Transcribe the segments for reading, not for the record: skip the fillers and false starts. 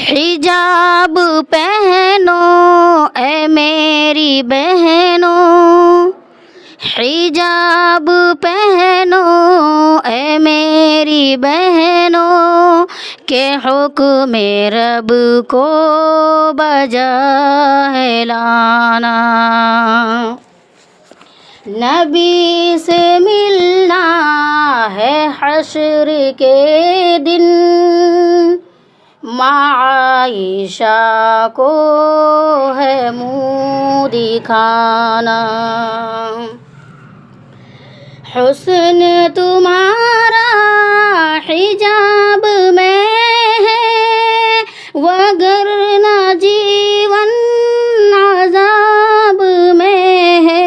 हिजाब पहनो ए मेरी बहनों, हिजाब पहनो ए मेरी बहनों, के हुक्म रब को बजा है लाना। नबी से मिलना है हश्र के दिन, आयशा को है मुँह दिखाना। हुस्न तुम्हारा हिजाब में है, वगरना जीवन अज़ाब में है।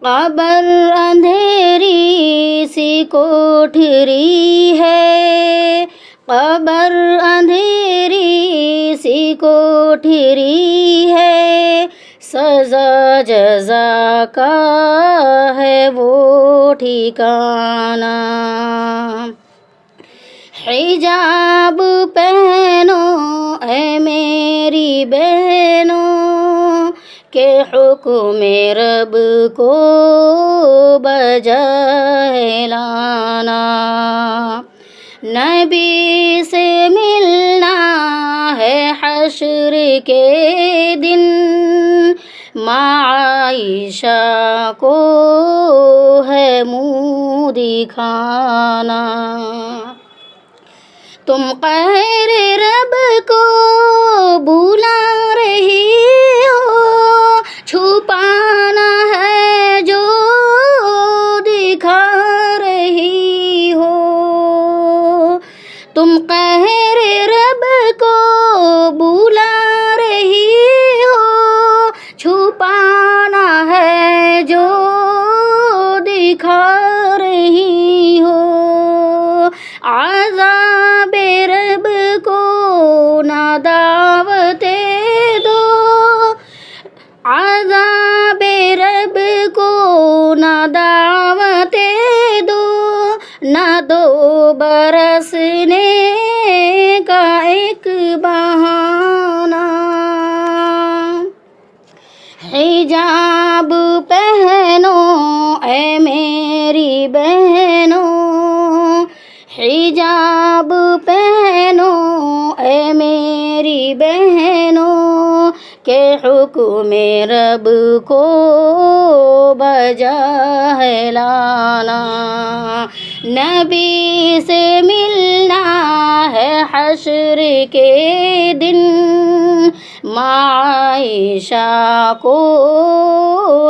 कब्र अंधेरी सी कोठरी है, कब्र अंधेरी सी कोठरी है। सज़ा जज़ा का है वो ठिकाना। हिजाब पहनो ए मेरी बहनों, के हुक्म रब को बजा है लाना। नबी से मिलना है हश्र के दिन, आयशा को है मुँह दिखाना। तुम कहर रब को बुला रही हो, छुपाना है जो दिखा रही हो। तुम कहर रब को बुला रही हो, छुपाना है जो दिखा रही हो। आज़ाबे रब को ना दावते दो, आज़ाबे रब को ना दावते दो, ना दो बरसने का एक बहाना। हिजाब पहनो ए मेरी बहनों, हिजाब पहनो ए मेरी बहनों, के हुक्म रब को बजा है लाना। नबी से मिलना है हश्र के दिन, आयशा को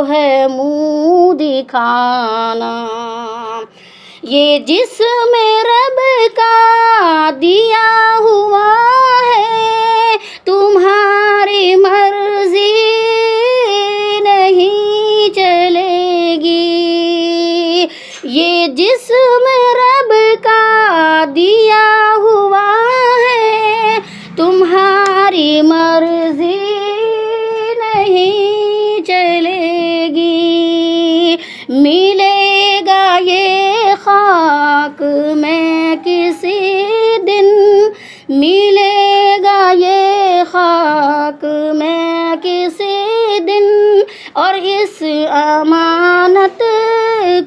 है मुँह दिखाना। ये जिस्म रब का दिया हुआ है, तुम्हारी मर्जी नहीं चलेगी। ये जिस्म रब का दिया हुआ है, तुम्हारी मर्जी नहीं चलेगी। मिलेगा ये खाक में किसी दिन, मिलेगा ये खाक में किसी दिन, और इस अमानत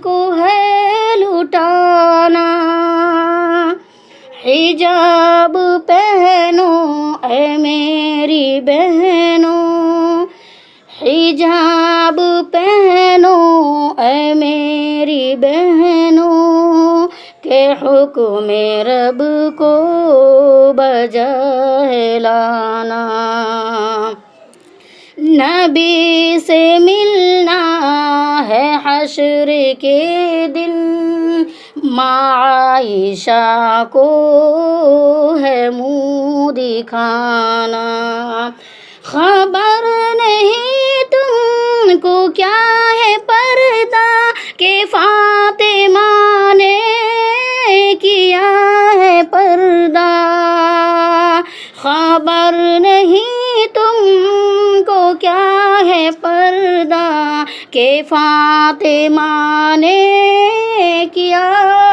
को है लुटाना। हिजाब पहनो ए मेरी बहनों, हिजाब पहनो ए मेरी बहनों, के हुक्म रब को बजा है लाना। नबी से मिलना है हश्र के दिन, आयशा को है मुँह दिखाना। खबर नहीं तुमको क्या है पर्दा, के फातिमा ने किया है पर्दा। खबर नहीं तुमको क्या है पर्दा, के फातिमा ने किया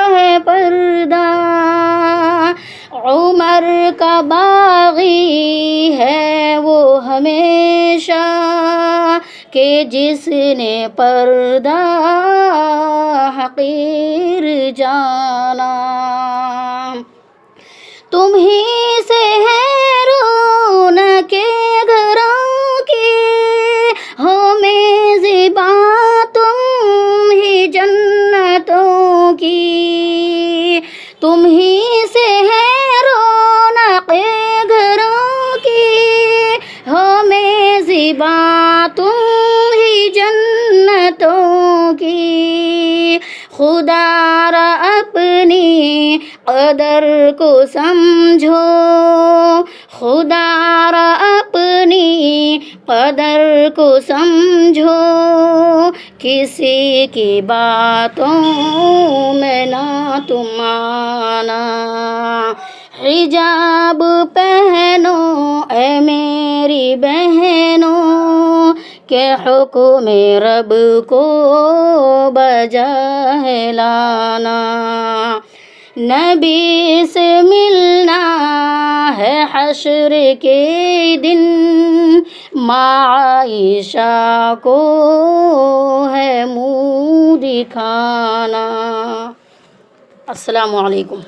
है पर्दा। उमर का बागी है वो हमेशा के जिसने पर्दा हकीर जाना। तुम ही से है रौनके घरों की, हो मेज़बां तुम ही जन्नतों की। तुम ही से है रौनके घरों की, हो मेज़बां तुम ही जन्नतों की। खुदारा अपनी कदर को समझो, खुदारा अपनी कदर को समझो, किसी की बातों में ना तुम आना। हिजाब पहनो ए मेरी बहनों, के हुक्म रब को बजा है लाना। नबी से मिलना है हश्र के दिन, माँ आयशा को है मुँह दिखाना। अस्सलामु अलैकुम।